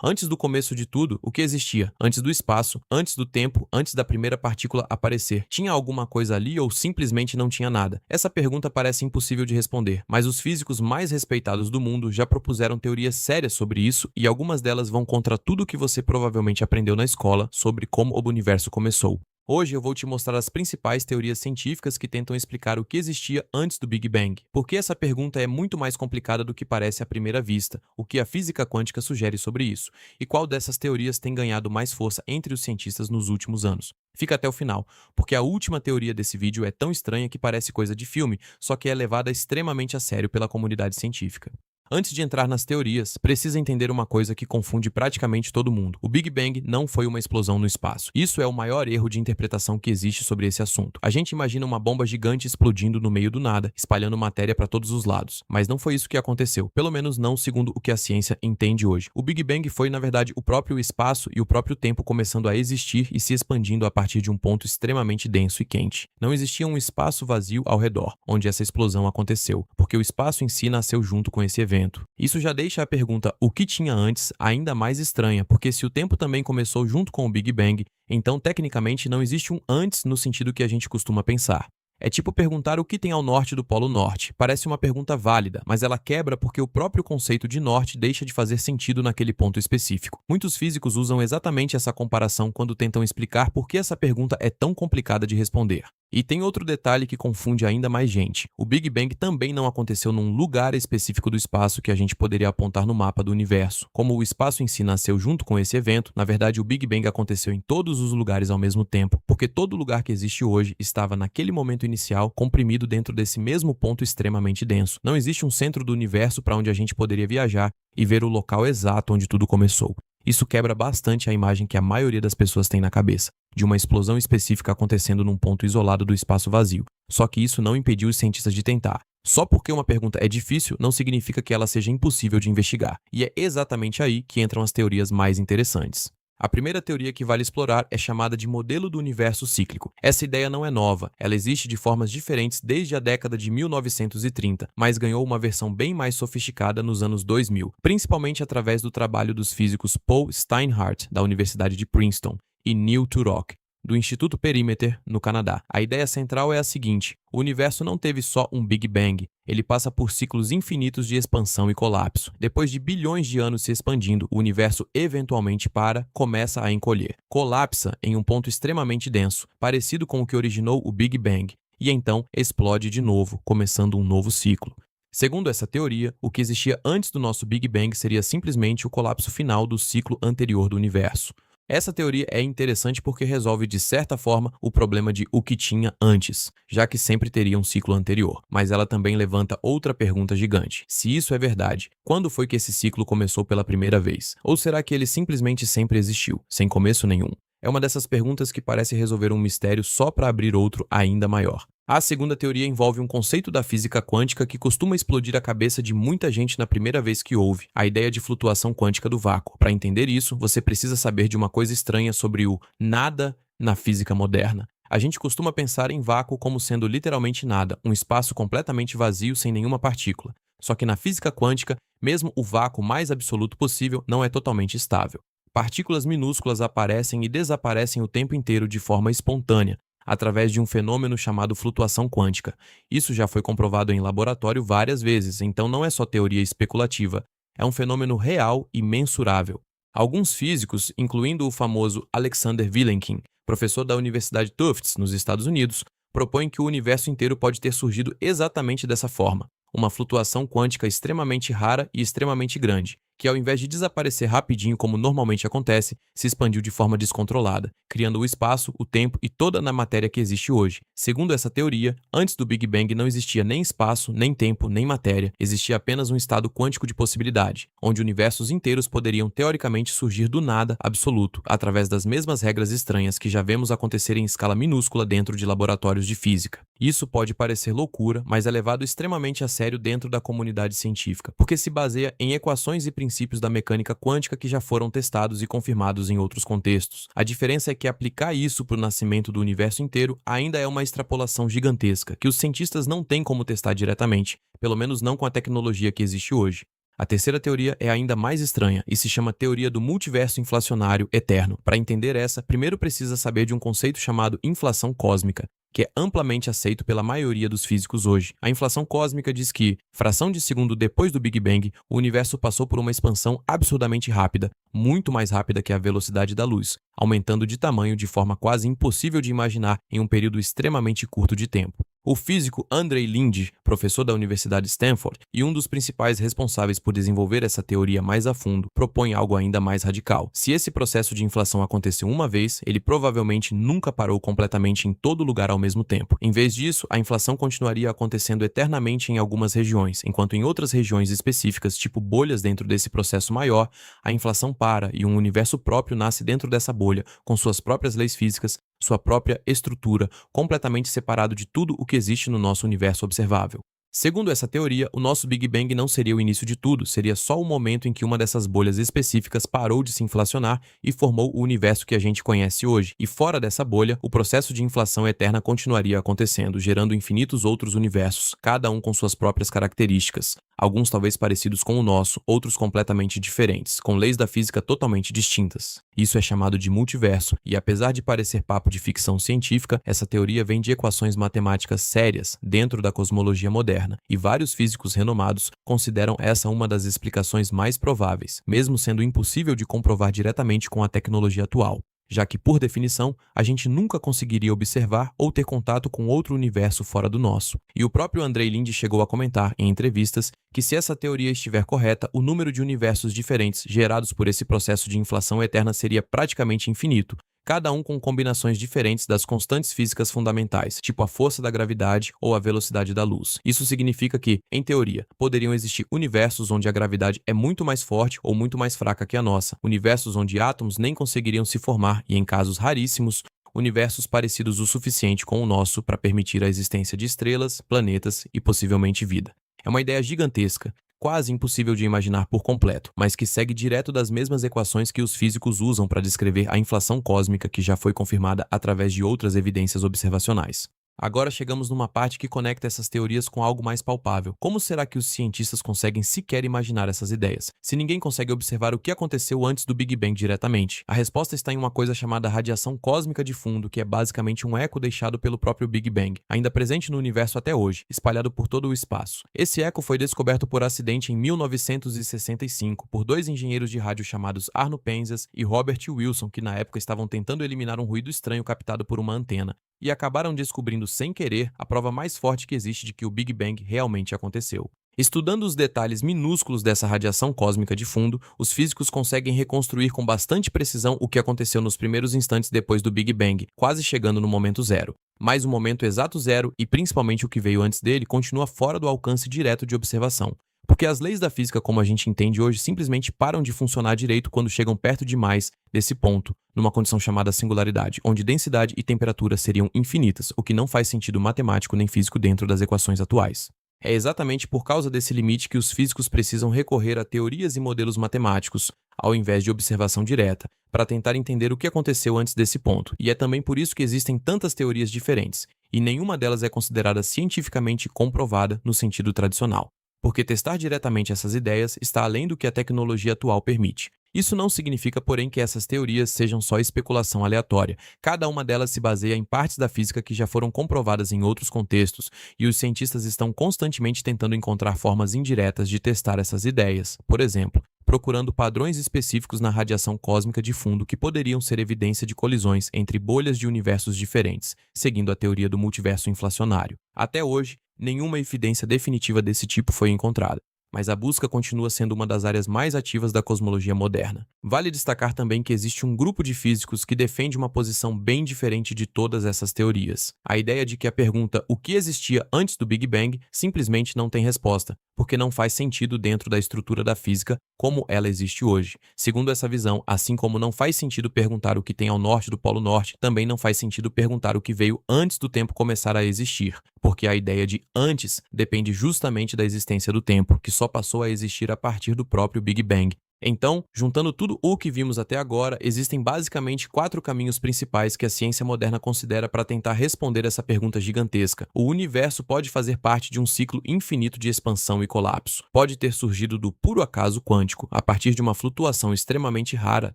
Antes do começo de tudo, o que existia? Antes do espaço, antes do tempo, antes da primeira partícula aparecer. Tinha alguma coisa ali ou simplesmente não tinha nada? Essa pergunta parece impossível de responder, mas os físicos mais respeitados do mundo já propuseram teorias sérias sobre isso e algumas delas vão contra tudo que você provavelmente aprendeu na escola sobre como o universo começou. Hoje eu vou te mostrar as principais teorias científicas que tentam explicar o que existia antes do Big Bang. Porque essa pergunta é muito mais complicada do que parece à primeira vista, o que a física quântica sugere sobre isso, e qual dessas teorias tem ganhado mais força entre os cientistas nos últimos anos. Fica até o final, porque a última teoria desse vídeo é tão estranha que parece coisa de filme, só que é levada extremamente a sério pela comunidade científica. Antes de entrar nas teorias, precisa entender uma coisa que confunde praticamente todo mundo. O Big Bang não foi uma explosão no espaço. Isso é o maior erro de interpretação que existe sobre esse assunto. A gente imagina uma bomba gigante explodindo no meio do nada, espalhando matéria para todos os lados. Mas não foi isso que aconteceu, pelo menos não segundo o que a ciência entende hoje. O Big Bang foi, na verdade, o próprio espaço e o próprio tempo começando a existir e se expandindo a partir de um ponto extremamente denso e quente. Não existia um espaço vazio ao redor, onde essa explosão aconteceu, porque o espaço em si nasceu junto com esse evento. Isso já deixa a pergunta o que tinha antes ainda mais estranha, porque se o tempo também começou junto com o Big Bang, então tecnicamente não existe um antes no sentido que a gente costuma pensar. É tipo perguntar o que tem ao norte do Polo Norte. Parece uma pergunta válida, mas ela quebra porque o próprio conceito de norte deixa de fazer sentido naquele ponto específico. Muitos físicos usam exatamente essa comparação quando tentam explicar por que essa pergunta é tão complicada de responder. E tem outro detalhe que confunde ainda mais gente. O Big Bang também não aconteceu num lugar específico do espaço que a gente poderia apontar no mapa do universo. Como o espaço em si nasceu junto com esse evento, na verdade o Big Bang aconteceu em todos os lugares ao mesmo tempo, porque todo lugar que existe hoje estava naquele momento inicial comprimido dentro desse mesmo ponto extremamente denso. Não existe um centro do universo para onde a gente poderia viajar e ver o local exato onde tudo começou. Isso quebra bastante a imagem que a maioria das pessoas tem na cabeça, de uma explosão específica acontecendo num ponto isolado do espaço vazio. Só que isso não impediu os cientistas de tentar. Só porque uma pergunta é difícil, não significa que ela seja impossível de investigar. E é exatamente aí que entram as teorias mais interessantes. A primeira teoria que vale explorar é chamada de modelo do universo cíclico. Essa ideia não é nova, ela existe de formas diferentes desde a década de 1930, mas ganhou uma versão bem mais sofisticada nos anos 2000, principalmente através do trabalho dos físicos Paul Steinhardt, da Universidade de Princeton, e Neil Turok, do Instituto Perimeter, no Canadá. A ideia central é a seguinte: o universo não teve só um Big Bang, ele passa por ciclos infinitos de expansão e colapso. Depois de bilhões de anos se expandindo, o universo eventualmente começa a encolher. Colapsa em um ponto extremamente denso, parecido com o que originou o Big Bang, e então explode de novo, começando um novo ciclo. Segundo essa teoria, o que existia antes do nosso Big Bang seria simplesmente o colapso final do ciclo anterior do universo. Essa teoria é interessante porque resolve, de certa forma, o problema de o que tinha antes, já que sempre teria um ciclo anterior. Mas ela também levanta outra pergunta gigante. Se isso é verdade, quando foi que esse ciclo começou pela primeira vez? Ou será que ele simplesmente sempre existiu, sem começo nenhum? É uma dessas perguntas que parece resolver um mistério só para abrir outro ainda maior. A segunda teoria envolve um conceito da física quântica que costuma explodir a cabeça de muita gente na primeira vez que ouve, a ideia de flutuação quântica do vácuo. Para entender isso, você precisa saber de uma coisa estranha sobre o nada na física moderna. A gente costuma pensar em vácuo como sendo literalmente nada, um espaço completamente vazio sem nenhuma partícula. Só que na física quântica, mesmo o vácuo mais absoluto possível não é totalmente estável. Partículas minúsculas aparecem e desaparecem o tempo inteiro de forma espontânea, através de um fenômeno chamado flutuação quântica. Isso já foi comprovado em laboratório várias vezes, então não é só teoria especulativa, é um fenômeno real e mensurável. Alguns físicos, incluindo o famoso Alexander Vilenkin, professor da Universidade Tufts, nos Estados Unidos, propõem que o universo inteiro pode ter surgido exatamente dessa forma, uma flutuação quântica extremamente rara e extremamente grande, que ao invés de desaparecer rapidinho como normalmente acontece, se expandiu de forma descontrolada, criando o espaço, o tempo e toda a matéria que existe hoje. Segundo essa teoria, antes do Big Bang não existia nem espaço, nem tempo, nem matéria, existia apenas um estado quântico de possibilidade, onde universos inteiros poderiam teoricamente surgir do nada absoluto, através das mesmas regras estranhas que já vemos acontecer em escala minúscula dentro de laboratórios de física. Isso pode parecer loucura, mas é levado extremamente a sério dentro da comunidade científica, porque se baseia em equações e princípios da mecânica quântica que já foram testados e confirmados em outros contextos. A diferença é que aplicar isso para o nascimento do universo inteiro ainda é uma extrapolação gigantesca, que os cientistas não têm como testar diretamente, pelo menos não com a tecnologia que existe hoje. A terceira teoria é ainda mais estranha e se chama teoria do multiverso inflacionário eterno. Para entender essa, primeiro precisa saber de um conceito chamado inflação cósmica, que é amplamente aceito pela maioria dos físicos hoje. A inflação cósmica diz que, fração de segundo depois do Big Bang, o universo passou por uma expansão absurdamente rápida, muito mais rápida que a velocidade da luz, aumentando de tamanho de forma quase impossível de imaginar em um período extremamente curto de tempo. O físico Andrei Linde, professor da Universidade de Stanford e um dos principais responsáveis por desenvolver essa teoria mais a fundo, propõe algo ainda mais radical. Se esse processo de inflação aconteceu uma vez, ele provavelmente nunca parou completamente em todo lugar ao mesmo tempo. Em vez disso, a inflação continuaria acontecendo eternamente em algumas regiões, enquanto em outras regiões específicas, tipo bolhas dentro desse processo maior, a inflação para e um universo próprio nasce dentro dessa bolha, com suas próprias leis físicas, sua própria estrutura, completamente separado de tudo o que existe no nosso universo observável. Segundo essa teoria, o nosso Big Bang não seria o início de tudo, seria só o momento em que uma dessas bolhas específicas parou de se inflacionar e formou o universo que a gente conhece hoje. E fora dessa bolha, o processo de inflação eterna continuaria acontecendo, gerando infinitos outros universos, cada um com suas próprias características. Alguns talvez parecidos com o nosso, outros completamente diferentes, com leis da física totalmente distintas. Isso é chamado de multiverso, e apesar de parecer papo de ficção científica, essa teoria vem de equações matemáticas sérias dentro da cosmologia moderna, e vários físicos renomados consideram essa uma das explicações mais prováveis, mesmo sendo impossível de comprovar diretamente com a tecnologia atual, já que, por definição, a gente nunca conseguiria observar ou ter contato com outro universo fora do nosso. E o próprio Andrei Linde chegou a comentar, em entrevistas, que se essa teoria estiver correta, o número de universos diferentes gerados por esse processo de inflação eterna seria praticamente infinito, cada um com combinações diferentes das constantes físicas fundamentais, tipo a força da gravidade ou a velocidade da luz. Isso significa que, em teoria, poderiam existir universos onde a gravidade é muito mais forte ou muito mais fraca que a nossa, universos onde átomos nem conseguiriam se formar e, em casos raríssimos, universos parecidos o suficiente com o nosso para permitir a existência de estrelas, planetas e possivelmente vida. É uma ideia gigantesca, quase impossível de imaginar por completo, mas que segue direto das mesmas equações que os físicos usam para descrever a inflação cósmica que já foi confirmada através de outras evidências observacionais. Agora chegamos numa parte que conecta essas teorias com algo mais palpável. Como será que os cientistas conseguem sequer imaginar essas ideias, se ninguém consegue observar o que aconteceu antes do Big Bang diretamente? A resposta está em uma coisa chamada radiação cósmica de fundo, que é basicamente um eco deixado pelo próprio Big Bang, ainda presente no universo até hoje, espalhado por todo o espaço. Esse eco foi descoberto por acidente em 1965 por dois engenheiros de rádio chamados Arno Penzias e Robert Wilson, que na época estavam tentando eliminar um ruído estranho captado por uma antena, e acabaram descobrindo sem querer a prova mais forte que existe de que o Big Bang realmente aconteceu. Estudando os detalhes minúsculos dessa radiação cósmica de fundo, os físicos conseguem reconstruir com bastante precisão o que aconteceu nos primeiros instantes depois do Big Bang, quase chegando no momento zero. Mas o momento exato zero, e principalmente o que veio antes dele, continua fora do alcance direto de observação. Porque as leis da física como a gente entende hoje simplesmente param de funcionar direito quando chegam perto demais desse ponto, numa condição chamada singularidade, onde densidade e temperatura seriam infinitas, o que não faz sentido matemático nem físico dentro das equações atuais. É exatamente por causa desse limite que os físicos precisam recorrer a teorias e modelos matemáticos, ao invés de observação direta, para tentar entender o que aconteceu antes desse ponto. E é também por isso que existem tantas teorias diferentes, e nenhuma delas é considerada cientificamente comprovada no sentido tradicional, porque testar diretamente essas ideias está além do que a tecnologia atual permite. Isso não significa, porém, que essas teorias sejam só especulação aleatória. Cada uma delas se baseia em partes da física que já foram comprovadas em outros contextos, e os cientistas estão constantemente tentando encontrar formas indiretas de testar essas ideias. Por exemplo, procurando padrões específicos na radiação cósmica de fundo que poderiam ser evidência de colisões entre bolhas de universos diferentes, seguindo a teoria do multiverso inflacionário. Até hoje, nenhuma evidência definitiva desse tipo foi encontrada, mas a busca continua sendo uma das áreas mais ativas da cosmologia moderna. Vale destacar também que existe um grupo de físicos que defende uma posição bem diferente de todas essas teorias. A ideia de que a pergunta "o que existia antes do Big Bang" simplesmente não tem resposta, porque não faz sentido dentro da estrutura da física como ela existe hoje. Segundo essa visão, assim como não faz sentido perguntar o que tem ao norte do Polo Norte, também não faz sentido perguntar o que veio antes do tempo começar a existir, porque a ideia de antes depende justamente da existência do tempo, que só passou a existir a partir do próprio Big Bang. Então, juntando tudo o que vimos até agora, existem basicamente 4 caminhos principais que a ciência moderna considera para tentar responder essa pergunta gigantesca. O universo pode fazer parte de um ciclo infinito de expansão e colapso. Pode ter surgido do puro acaso quântico, a partir de uma flutuação extremamente rara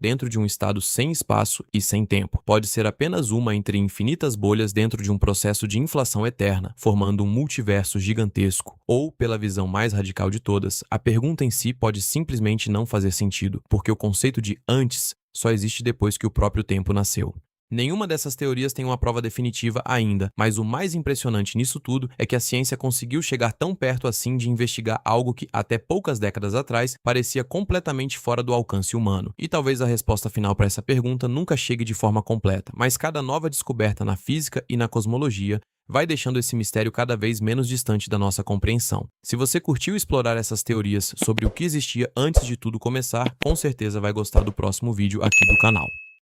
dentro de um estado sem espaço e sem tempo. Pode ser apenas uma entre infinitas bolhas dentro de um processo de inflação eterna, formando um multiverso gigantesco. Ou, pela visão mais radical de todas, a pergunta em si pode simplesmente não fazer sentido, porque o conceito de antes só existe depois que o próprio tempo nasceu. Nenhuma dessas teorias tem uma prova definitiva ainda, mas o mais impressionante nisso tudo é que a ciência conseguiu chegar tão perto assim de investigar algo que, até poucas décadas atrás, parecia completamente fora do alcance humano. E talvez a resposta final para essa pergunta nunca chegue de forma completa, mas cada nova descoberta na física e na cosmologia vai deixando esse mistério cada vez menos distante da nossa compreensão. Se você curtiu explorar essas teorias sobre o que existia antes de tudo começar, com certeza vai gostar do próximo vídeo aqui do canal.